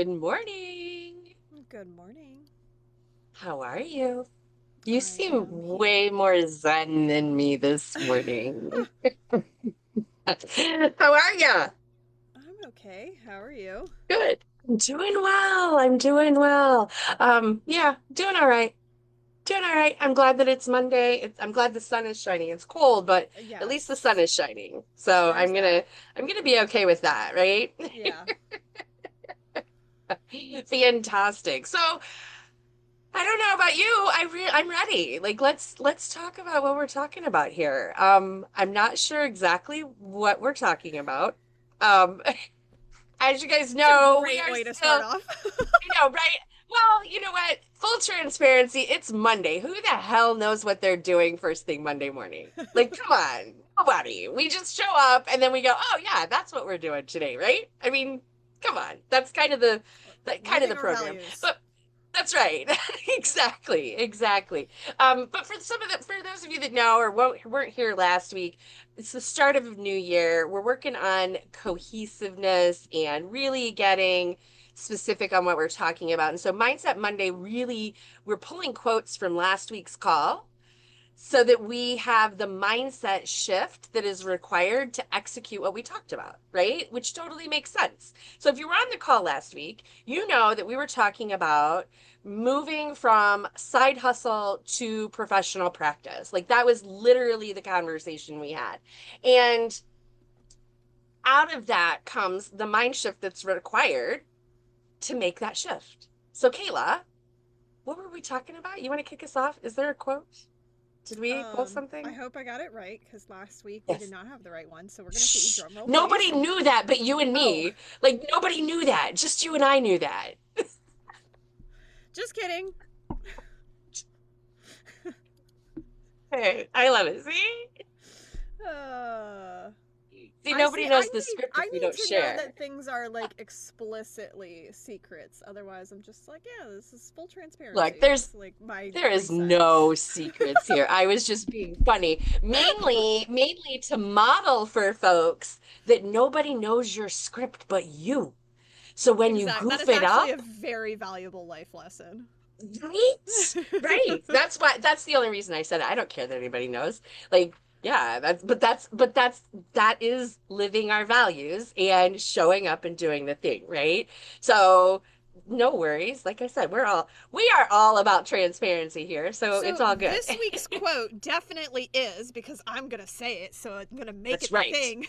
Good morning. Good morning. How are you? You I seem am here. way more zen than me this morning. How are you? I'm okay. How are you? Good. I'm doing well. I'm doing well. Yeah, doing all right. Doing all right. I'm glad that it's Monday. I'm glad the sun is shining. It's cold, but at least the sun Yes, is shining. So there's that. I'm gonna be okay with that, right? Yeah. Fantastic. So I don't know about you. I'm ready. Like let's talk about what we're talking about here. I'm not sure exactly what we're talking about. Um, as you guys It's a know, we great are way to start still, off. I know, right? Well, you know what? Full transparency, it's Monday. Who the hell knows what they're doing first thing Monday morning? Like, come on. Nobody. We just show up and then we go, "Oh yeah, that's what we're doing today," right? I mean, come on. That's kind of the Living our program. values. But that's right. Exactly. Exactly. But for those of you that know or weren't here last week, it's the start of a new year. We're working on cohesiveness and really getting specific on what we're talking about. And so Mindset Monday really, we're pulling quotes from last week's call so that we have the mindset shift that is required to execute what we talked about, right? Which totally makes sense. So if you were on the call last week, you know that we were talking about moving from side hustle to professional practice. Like that was literally the conversation we had. And out of that comes the mind shift that's required to make that shift. So, Kayla, what were we talking about? You want to kick us off? Is there a quote? Did we pull I something? hope I got it right because last week we did Yes. not have the right one. So we're gonna see. Shh. Drum roll, Nobody please. knew that but you and Oh, me. Like, nobody knew that. Just you and I knew that. just kidding. Hey, I love it. See? Uh, See, I see. nobody knows the script if I we need don't to know share. that things are like explicitly secrets. Otherwise, I'm just like, yeah, this is full Look, transparency. there's That's like my there is reset. no secrets here. I was just being funny. Mainly to model for folks that nobody knows your script but you. So when you Exact. That goof is it actually a up, very valuable life lesson. right? Right. That's the only reason I said it. I don't care that anybody knows. Like, yeah, that is living our values and showing up and doing the thing, right? So no worries. Like I said, we are all about transparency here, so it's So all good. this week's quote definitely is, because I'm gonna say it, so I'm gonna make That's it the right. thing,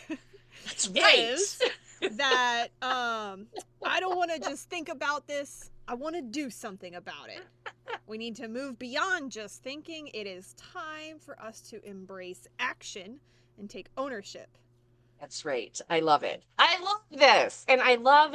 That's right. is that I don't wanna just think about this, I wanna do something about it. We need to move beyond just thinking. It is time for us to embrace action and take ownership. That's right. I love it. I love this. And I love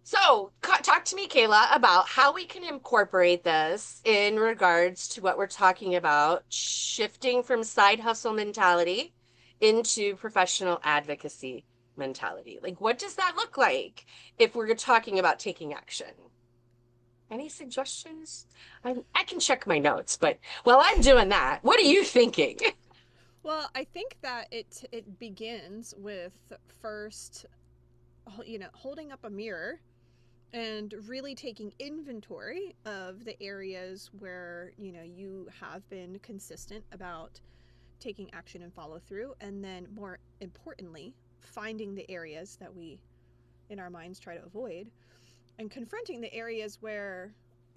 So, talk to me, Kayla, about how we can incorporate this in regards to what we're talking about, shifting from side hustle mentality into professional advocacy mentality. Like, what does that look like if we're talking about taking action? Any suggestions? I can check my notes, but while I'm doing that, what are you thinking? Well, I think that it begins with first, holding up a mirror and really taking inventory of the areas where you have been consistent about taking action and follow through, and then more importantly finding the areas that we in our minds try to avoid, and confronting the areas where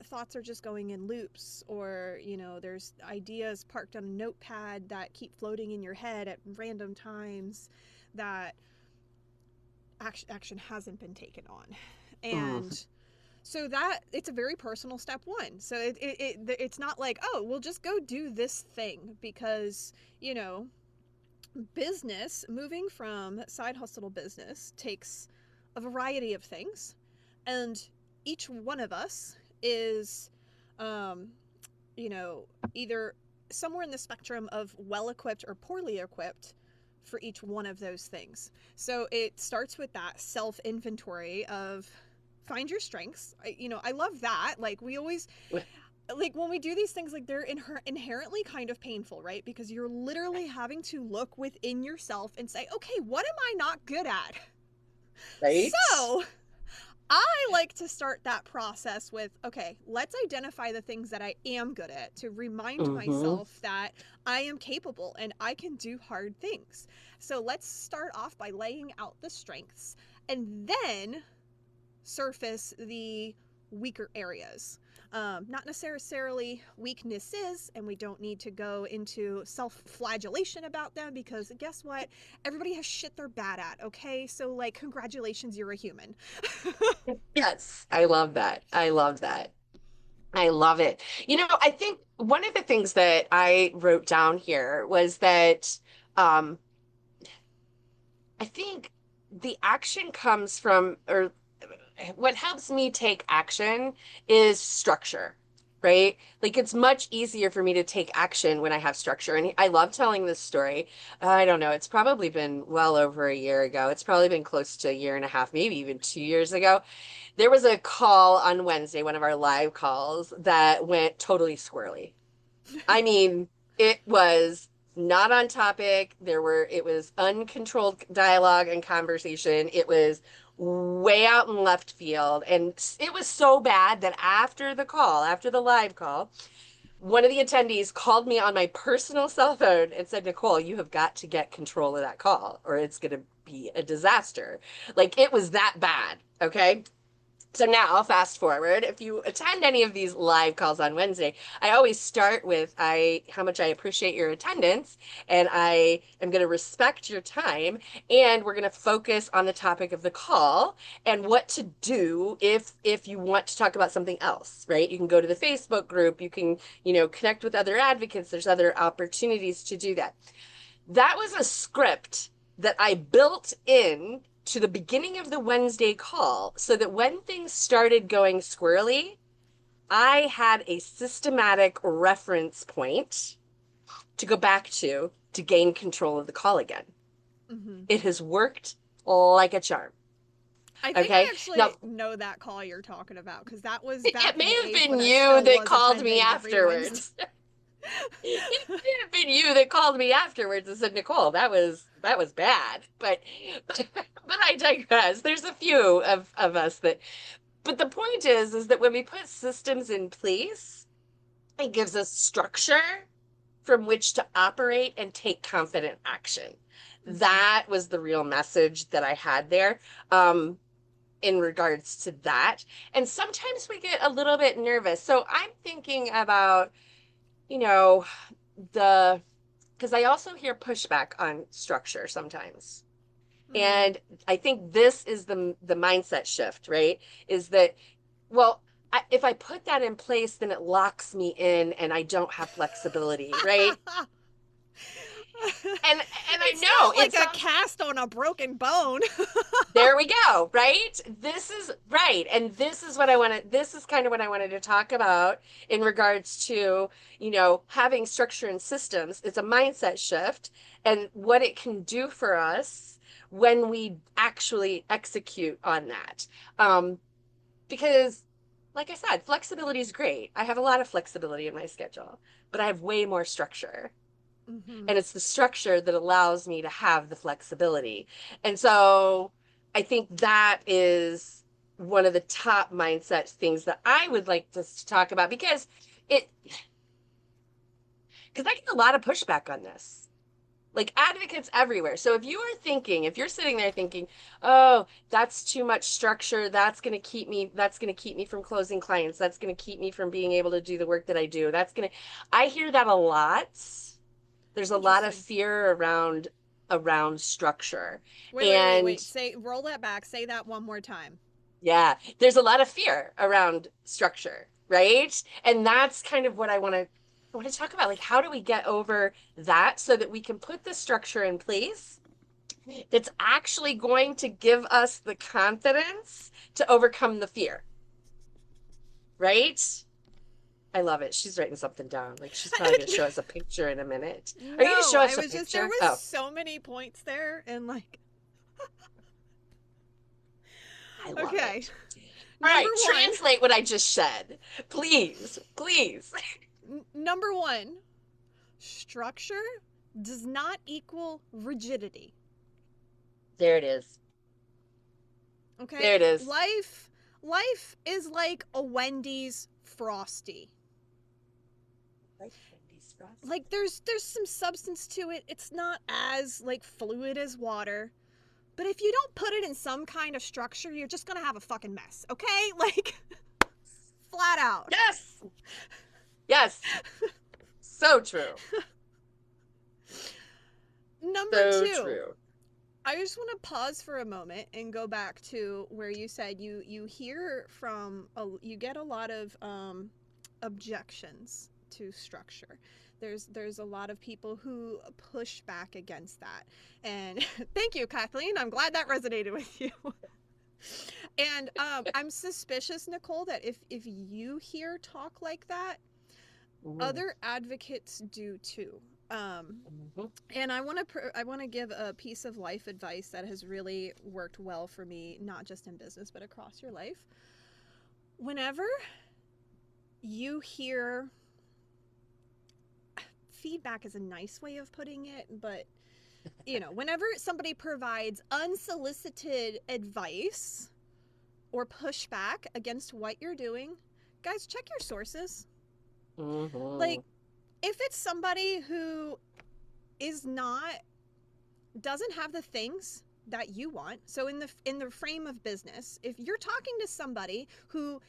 thoughts are just going in loops, or there's ideas parked on a notepad that keep floating in your head at random times that action hasn't been taken on. Mm, And so that it's a very personal step one. So it's not like, oh, we'll just go do this thing, because business, moving from side hustle to business, takes a variety of things, and each one of us is um either somewhere in the spectrum of well equipped or poorly equipped for each one of those things. So it starts with that self inventory of find your strengths. I love that. Like, we always, like, when we do these things, like, they're inherently kind of painful, right? Because you're literally having to look within yourself and say, okay, what am I not good at? right? So I like to start that process with, okay, let's identify the things that I am good at to remind Mm-hmm. myself that I am capable and I can do hard things. So let's start off by laying out the strengths and then surface the weaker areas. Not necessarily weaknesses, and we don't need to go into self flagellation about them because guess what? Everybody has shit they're bad at, okay? So, like, congratulations, you're a human. Yes, I love that. I love that. I love it. I think one of the things that I wrote down here was that I think the action comes from, or what helps me take action is structure, right? Like it's much easier for me to take action when I have structure. And I love telling this story. I don't know, it's probably been well over a year ago. It's probably been close to a year and a half, maybe even 2 years ago. There was a call on Wednesday, one of our live calls, that went totally squirrely. I mean, it was not on topic. It was uncontrolled dialogue and conversation. It was way out in left field. And it was so bad that after the call, after the live call, one of the attendees called me on my personal cell phone and said, Nicole, you have got to get control of that call or it's going to be a disaster. Like it was that bad. Okay. So now, fast forward, if you attend any of these live calls on Wednesday, I always start with how much I appreciate your attendance and I am going to respect your time and we're going to focus on the topic of the call and what to do if you want to talk about something else, right? You can go to the Facebook group, you can, connect with other advocates, there's other opportunities to do that. That was a script that I built in to the beginning of the Wednesday call so that when things started going squirrely, I had a systematic reference point to go back to gain control of the call again. Mm-hmm. It has worked like a charm. I think I Okay. Now, actually know that call you're talking about because that was it back in may the have days been when I you still that was called me attending every Wednesday. afterwards. It may have been you that called me afterwards and said, Nicole, that was bad. But I digress. There's a few of us that but the point is that when we put systems in place, it gives us structure from which to operate and take confident action. Mm-hmm. That was the real message that I had there. In regards to that. And sometimes we get a little bit nervous. So I'm thinking about, you know, the because I also hear pushback on structure sometimes. Mm. And I think this is the mindset shift, right? Is that, well, if I put that in place, then it locks me in and I don't have flexibility, right? And I It's know not it like a sounds cast on a broken bone. there we go, right? This is right. And this is kind of what I wanted to talk about in regards to, having structure and systems. It's a mindset shift and what it can do for us when we actually execute on that. Because, like I said, flexibility is great. I have a lot of flexibility in my schedule, but I have way more structure. Mm-hmm. And it's the structure that allows me to have the flexibility. And so I think that is one of the top mindset things that I would like to talk about it, because I get a lot of pushback on this. Like advocates everywhere. So if you're sitting there thinking, oh, that's too much structure, that's going to keep me from closing clients, that's going to keep me from being able to do the work that I do. I hear that a lot. There's a lot of Interesting. fear around structure. Wait. And Say, roll that back. Say that one more time. yeah, there's a lot of fear around structure, right? And that's kind of what I want to talk about. Like, how do we get over that so that we can put the structure in place that's actually going to give us the confidence to overcome the fear, right? I love it. She's writing something down. Like she's probably going to show us a picture in a minute. Are you going to No, show I us a was just, there picture? was Oh, so many points there, and like, I love okay. it. All Number right, one, translate what I just said. Please, please. number one, structure does not equal rigidity. There it is. Okay? There it is. Life Life is like a Wendy's Frosty. Like Wendy's Frosty. Like there's some substance to it. It's not as like fluid as water. But if you don't put it in some kind of structure, you're just gonna have a fucking mess, okay? Like, flat out. Yes. Yes. So true. Number So two, true. I just want to pause for a moment and go back to where you said you hear from you get a lot of objections to structure. There's a lot of people who push back against that, and thank you, Kathleen. I'm glad that resonated with you. And I'm suspicious, Nicole, that if you hear talk like that, Mm-hmm. other advocates do too. Mm-hmm. And I want to give a piece of life advice that has really worked well for me, not just in business but across your life. Whenever you hear feedback is a nice way of putting it, but whenever somebody provides unsolicited advice or pushback against what you're doing, guys, check your sources. Mm-hmm. Like, if it's somebody who is not doesn't have the things that you want, so in the frame of business, if you're talking to somebody who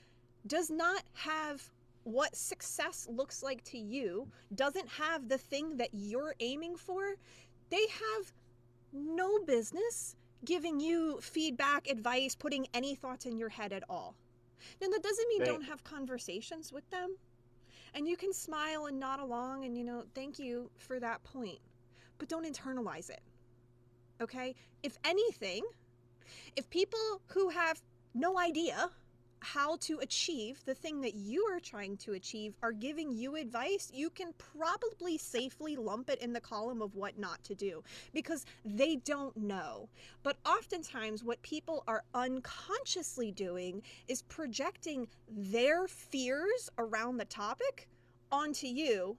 does not have what success looks like to you, doesn't have the thing that you're aiming for, they have no business giving you feedback, advice, putting any thoughts in your head at all. Now, that doesn't mean Right. don't have conversations with them. And you can smile and nod along and, thank you for that point. But don't internalize it. Okay? If anything, if people who have no idea how to achieve the thing that you are trying to achieve are giving you advice, you can probably safely lump it in the column of what not to do because they don't know. But oftentimes, what people are unconsciously doing is projecting their fears around the topic onto you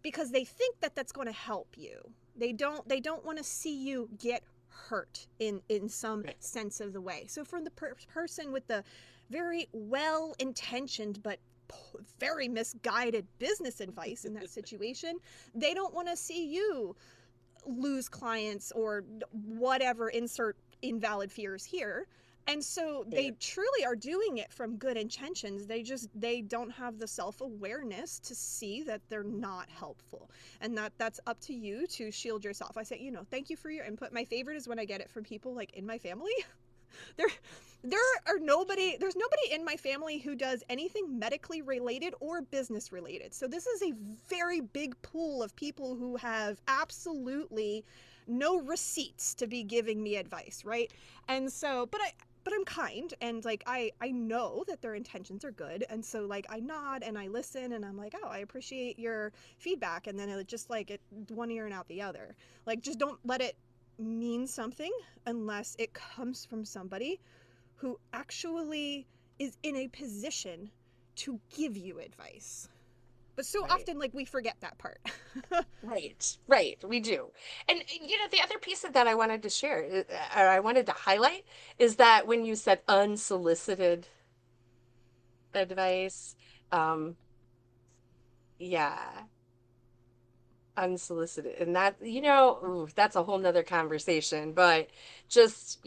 because they think that that's going to help you. They don't want to see you get hurt in some Right. sense of the way. So for the person with the very well intentioned but very misguided business advice in that situation, they don't want to see you lose clients or whatever, insert invalid fears here. And so they Right. truly are doing it from good intentions. They don't have the self-awareness to see that they're not helpful. And that's up to you to shield yourself. I say, thank you for your input. My favorite is when I get it from people like in my family. there there's nobody in my family who does anything medically related or business related. So this is a very big pool of people who have absolutely no receipts to be giving me advice, right? And so, but I'm kind, and like I know that their intentions are good, and so like I nod and I listen and I'm like, oh, I appreciate your feedback, and then it just like it one ear and out the other. Like, just don't let it mean something unless it comes from somebody who actually is in a position to give you advice. But so Right. often, like, we forget that part. Right, right, we do. And the other piece of that I wanted to share, or I wanted to highlight, is that when you said unsolicited advice, um, yeah, unsolicited. And that, ooh, that's a whole nother conversation. But just,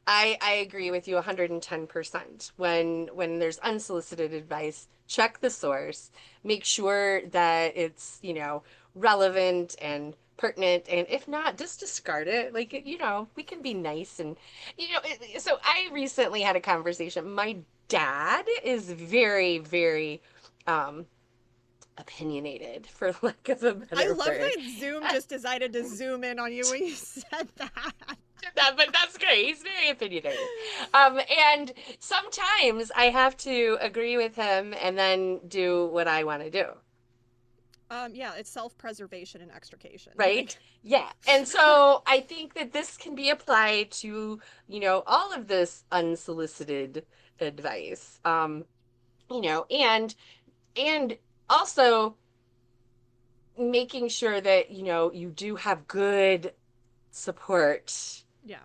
I agree with you 110%. When there's unsolicited advice, check the source, make sure that it's, relevant and pertinent. And if not, just discard it. Like, we can be nice. And, so I recently had a conversation. My dad is very, very, um, opinionated, for lack of a I better love word. that Zoom just decided to zoom in on you when you said that. But that's great. He's very opinionated. And sometimes I have to agree with him and then do what I want to do. Yeah, it's self-preservation and extrication. Right? Like, Yeah. And so I think that this can be applied to, all of this unsolicited advice. And also making sure that, you do have good support yeah,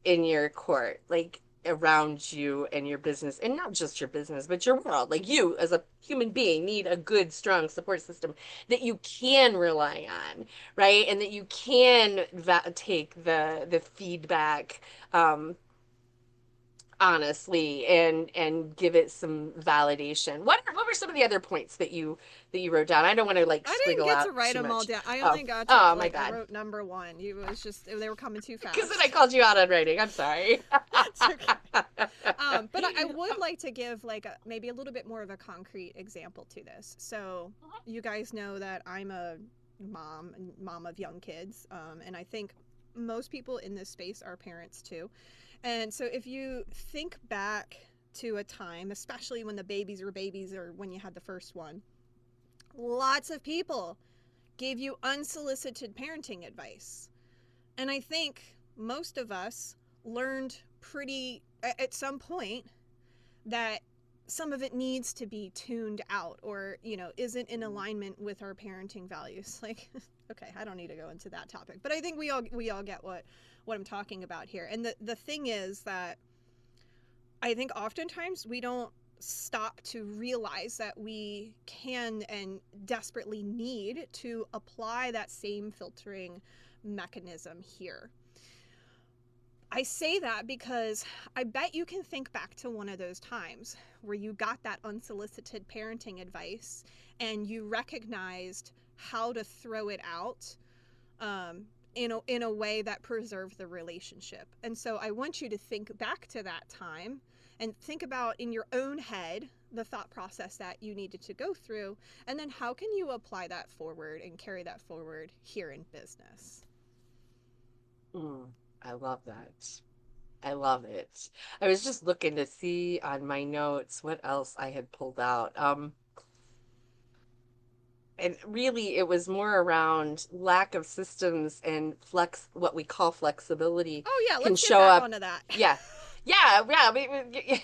in your court. Like, around you and your business, and not just your business, but your world. Like you as a human being need a good, strong support system that you can rely on, right? And that you can take the feedback honestly and give it some validation. What were some of the other points that you wrote down? I don't want to like I didn't squiggle get to out write too them all much. down. I Oh, only got to oh my like I bad. wrote number one. You it was just they were coming too Because then I fast. called you out on writing. I'm sorry. It's okay. But I would like to give like maybe a little bit more of a concrete example to this. So you guys know that I'm a mom of young kids, and I think most people in this space are parents too. And so if you think back to a time, especially when the babies were babies or when you had the first one, lots of people gave you unsolicited parenting advice. And I think most of us learned pretty at some point that some of it needs to be tuned out or, isn't in alignment with our parenting values. Like, okay, I don't need to go into that topic, but I think we all get what I'm talking about here. And the thing is that I think oftentimes we don't stop to realize that we can and desperately need to apply that same filtering mechanism here. I say that because I bet you can think back to one of those times where you got that unsolicited parenting advice and you recognized how to throw it out in a way that preserved the relationship. And so I want you to think back to that time and think about in your own head the thought process that you needed to go through, and then how can you apply that forward and carry that forward here in business. Mm, I love that. I love it. I was just looking to see on my notes what else I had pulled out. And really it was more around lack of systems and what we call flexibility Oh yeah, can let's get show back up. onto that. Yeah. Yeah, yeah.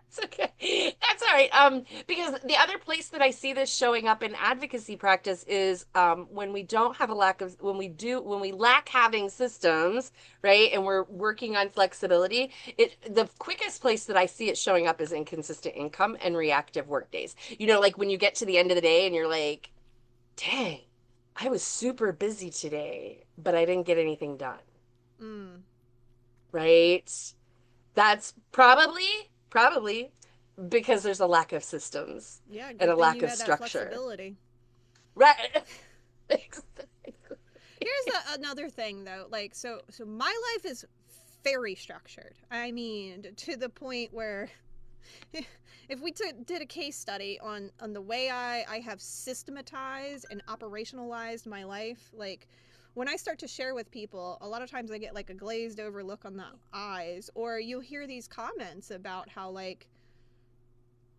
It's okay. That's all right. Because the other place that I see this showing up in advocacy practice is when we don't have a lack of when we lack having systems, right? And we're working on flexibility. The quickest place that I see it showing up is inconsistent income and reactive work days. Like when you get to the end of the day and you're like, dang, I was super busy today, but I didn't get anything done, Mm. right? That's probably because there's a lack of systems Yeah, and a good thing lack you of had that structure. flexibility. Right. Exactly. Here's another thing though. Like so my life is very structured. I mean, to the point where if we did a case study on the way I have systematized and operationalized my life, like when I start to share with people, a lot of times I get like a glazed over look on the eyes, or you'll hear these comments about how like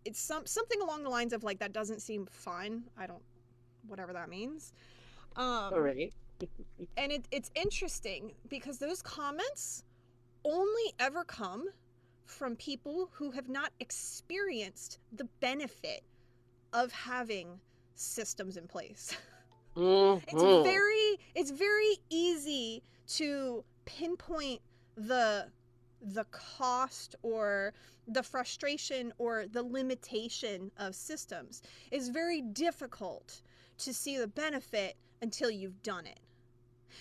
it's something along the lines of like that doesn't seem fun. I don't whatever that means. All Um right. and it's interesting because those comments only ever come from people who have not experienced the benefit of having systems in place. it's Mm-hmm. very it's very easy to pinpoint the cost or the frustration or the limitation of systems. It's very difficult to see the benefit until you've done it.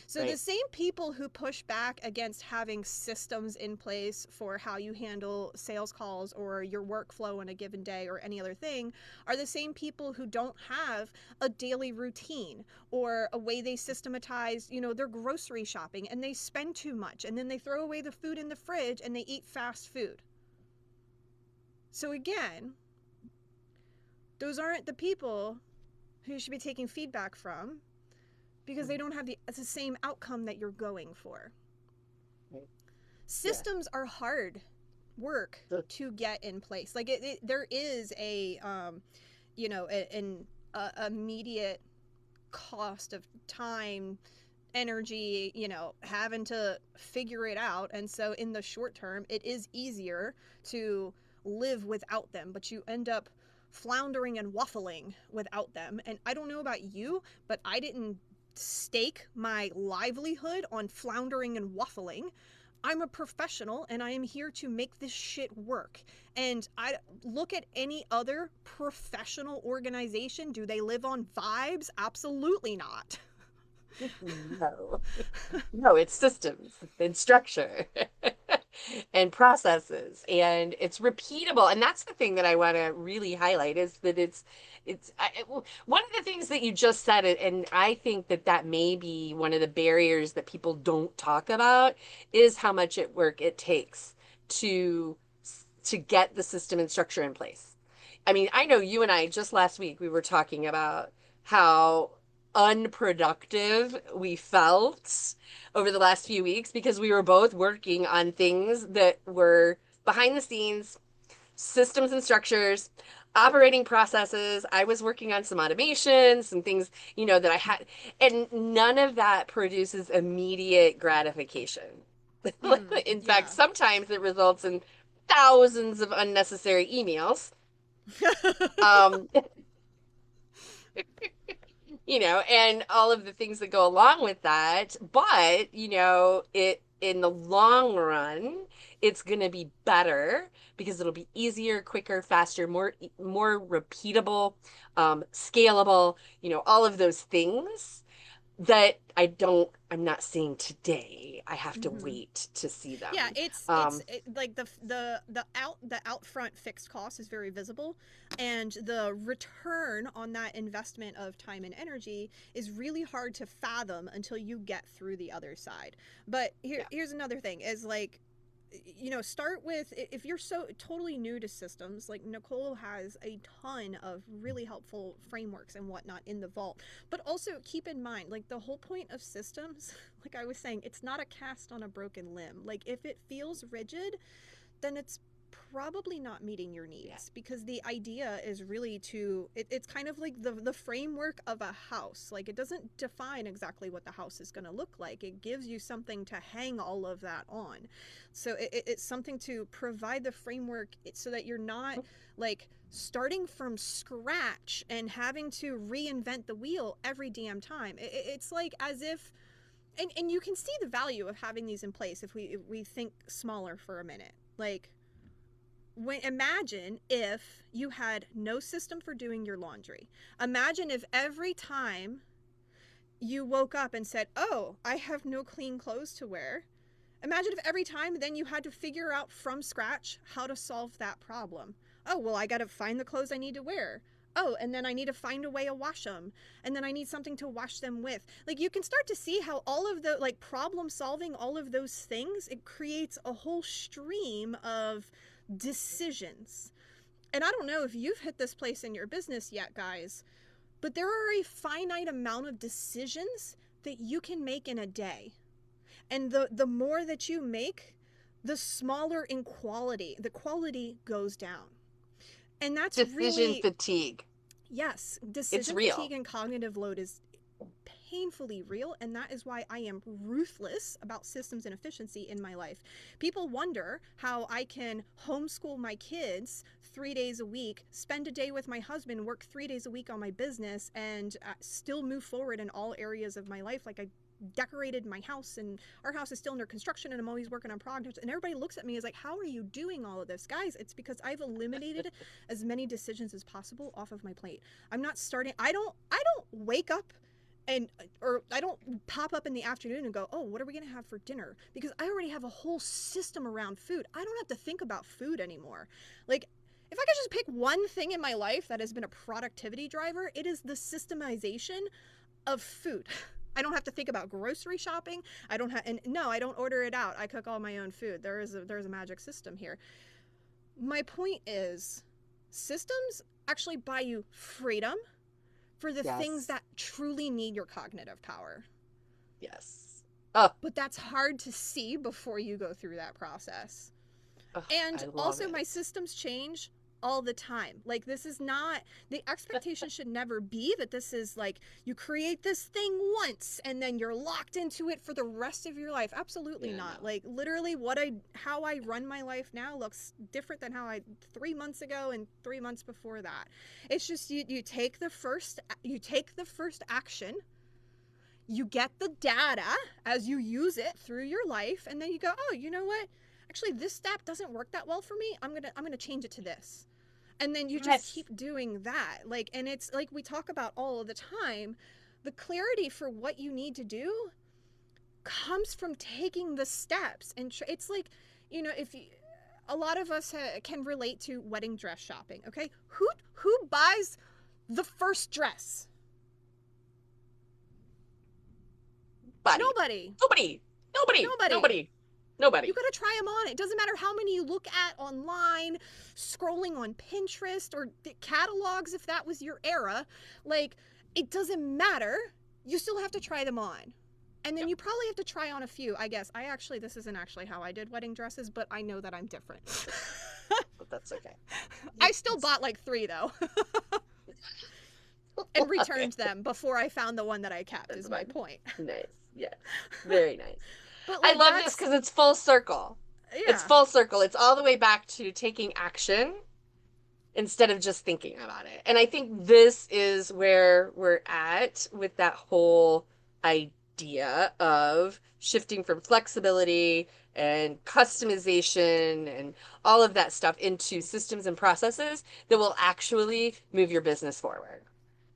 So the Right. same people who push back against having systems in place for how you handle sales calls or your workflow on a given day or any other thing are the same people who don't have a daily routine or a way they systematize, their grocery shopping, and they spend too much and then they throw away the food in the fridge and they eat fast food. So again, those aren't the people who you should be taking feedback from because they don't have the same outcome that you're going for. Right. Yeah. Systems are hard work to get in place. Like there is an immediate cost of time, energy, having to figure it out. And so in the short term, it is easier to live without them, but you end up floundering and waffling without them. And I don't know about you, but I didn't stake my livelihood on floundering and waffling. I'm a professional and I am here to make this shit work. And I look at any other professional organization. Do they live on vibes? Absolutely not. No, no, it's systems and structure and processes, and it's repeatable. And that's the thing that I want to really highlight is that one of the things that you just said, and I think that that may be one of the barriers that people don't talk about is how much work it takes to to get the system and structure in place. I mean, I know you and I just last week we were talking about how unproductive we felt over the last few weeks because we were both working on things that were behind the scenes, systems and structures, operating processes. I was working on some automation, some things, that I had, and none of that produces immediate gratification. In fact, Yeah. sometimes it results in thousands of unnecessary emails. Um, and all of the things that go along with that. But, it in the long run, it's going to be better because it'll be easier, quicker, faster, more repeatable, scalable, all of those things that I'm not seeing today. I have to Mm-hmm. wait to see Yeah, them. it's like the outfront fixed cost is very visible, and the return on that investment of time and energy is really hard to fathom until you get through the other side. But Yeah. here's another thing is like, start with, if you're so totally new to systems, like Nicole has a ton of really helpful frameworks and whatnot in the vault. But also keep in mind, like, the whole point of systems, like I was saying, it's not a cast on a broken limb. Like, if it feels rigid, then it's probably not meeting your Yeah. needs, because the idea is really it's kind of like the framework of a house. Like, it doesn't define exactly what the house is going to look like. It gives you something to hang all of that on. So it's something to provide the framework so that you're not like starting from scratch and having to reinvent the wheel every damn time. It's like as if, and you can see the value of having these in place if we think smaller for a minute. Like, imagine if you had no system for doing your laundry. Imagine if every time you woke up and said, "Oh, I have no clean clothes to wear." Imagine if every time then you had to figure out from scratch how to solve that problem. Oh, well, I got to find the clothes I need to wear. Oh, and then I need to find a way to wash them. And then I need something to wash them with. Like, you can start to see how all of the, like, problem solving, all of those things, it creates a whole stream of decisions. And I don't know if you've hit this place in your business yet, guys, but there are a finite amount of decisions that you can make in a day. And the more that you make, the smaller in quality. The quality goes down. And that's Decision really, fatigue. yes, It's decision real. fatigue and cognitive load is painfully real, and that is why I am ruthless about systems and efficiency in my life. People wonder how I can homeschool my kids 3 days a week, spend a day with my husband, work 3 days a week on my business, and still move forward in all areas of my life. Like, I decorated my house, and our house is still under construction, and I'm always working on projects, and everybody looks at me as like, how are you doing all of this? Guys, it's because I've eliminated as many decisions as possible off of my plate. I'm not starting, I don't wake up and, or I don't pop up in the afternoon and go, "Oh, what are we going to have for dinner?" Because I already have a whole system around food. I don't have to think about food anymore. Like, if I could just pick one thing in my life that has been a productivity driver, it is the systemization of food. I don't have to think about grocery shopping. I don't have, and no, I don't order it out. I cook all my own food. There's a magic system here. My point is, systems actually buy you freedom for the things Yes. that truly need your cognitive power. Yes. Oh, But that's hard to see before you go through that process. oh, And I love also, my it. systems change all the time. Like, this is not, the expectation should never be that this is like you create this thing once and then you're locked into it for the rest of your life. Absolutely Yeah, not. no. Like, literally, how I run my life now looks different than how I 3 months ago and 3 months before that. It's just, you take the first action, You get the data as you use it through your life, and then you go, oh, you know what? Actually, this step doesn't work that well for me. I'm gonna change it to this. And then you just Yes. keep doing that. Like, and it's like we talk about all of the time, the clarity for what you need to do comes from taking the steps. And it's like, if you, a lot of us can relate to wedding dress shopping. Okay, who buys the first dress? Buddy. Nobody. Nobody. Nobody. Nobody. Nobody. You Nobody. got to try them on. It doesn't matter how many you look at online, scrolling on Pinterest or catalogs if that was your era. Like, it doesn't matter. You still have to try them on. And then Yep. you probably have to try on a few, I guess. This isn't actually how I did wedding dresses, but I know that I'm different. But that's okay. I still bought like 3 though. And returned them before I found the one that I kept, That's is my fine. point. Nice. Yes. Very nice. But I like love this because it's full circle. It's yeah. full circle. It's all the way back to taking action instead of just thinking about it. And I think this is where we're at with that whole idea of shifting from flexibility and customization and all of that stuff into systems and processes that will actually move your business forward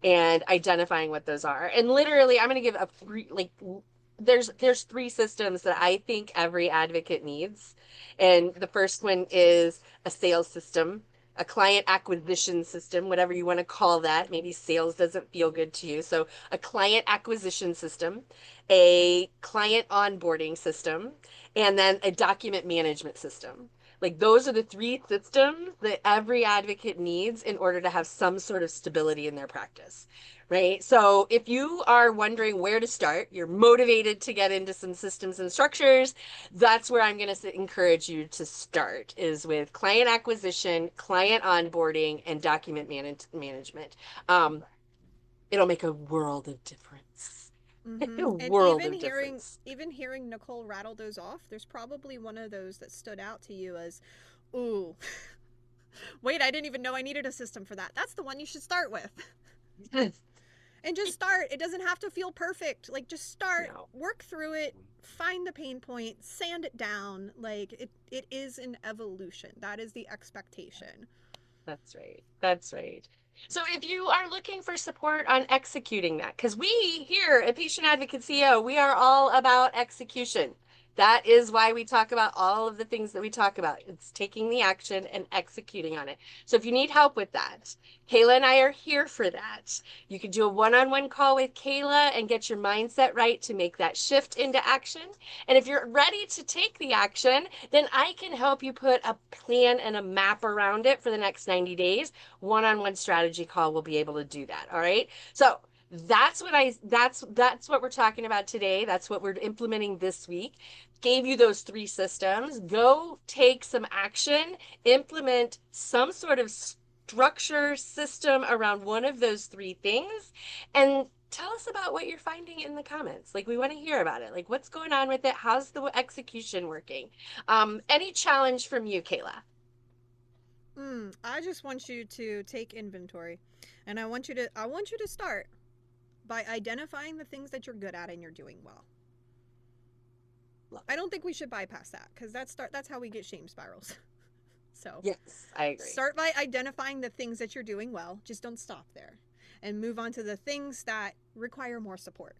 and identifying what those are. And literally, I'm going to give a free, like, there's 3 systems that I think every advocate needs. And the first one is a sales system, a client acquisition system, whatever you want to call that. Maybe sales doesn't feel good to you. So a client acquisition system, a client onboarding system, and then a document management system. Like those are the 3 systems that every advocate needs in order to have some sort of stability in their practice. Right. So if you are wondering where to start, you're motivated to get into some systems and structures, that's where I'm going to encourage you to start is with client acquisition, client onboarding, and document management. Um, it'll make a world of difference. A And world of difference. even hearing Nicole rattle those off, there's probably one of those that stood out to you as, ooh, wait, I didn't even know I needed a system for that. That's the one you should start with. And just start. It doesn't have to feel perfect. Like, just start, No. work through it, find the pain point, sand it down. Like, it is an evolution. That is the expectation. That's right. That's right. So if you are looking for support on executing that, because we here at Patient Advocacy, we are all about execution. That is why we talk about all of the things that we talk about. It's taking the action and executing on it. So if you need help with that, Kayla and I are here for that. You can do a one-on-one call with Kayla and get your mindset right to make that shift into action. And if you're ready to take the action, then I can help you put a plan and a map around it for the next 90 days. One-on-one strategy call will be able to do that. All right. So that's what we're talking about today. That's what we're implementing this week. Gave you those 3 systems. Go take some action, implement some sort of structure system around one of those 3 things, and tell us about what you're finding in the comments. Like, we want to hear about it. Like, what's going on with it? How's the execution working? Any challenge from you, Kayla? I just want you to take inventory, and I want you to start by identifying the things that you're good at and you're doing well. Love I it. don't think we should bypass that because that's how we get shame spirals. So Yes, I agree. start by identifying the things that you're doing well. Just don't stop there, and move on to the things that require more support.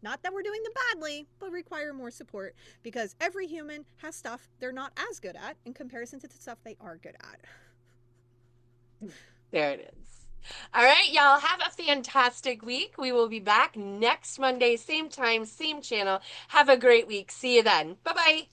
Not that we're doing them badly, but require more support because every human has stuff they're not as good at in comparison to the stuff they are good at. There it is. All right, y'all, have a fantastic week. We will be back next Monday, same time, same channel. Have a great week. See you then. Bye bye.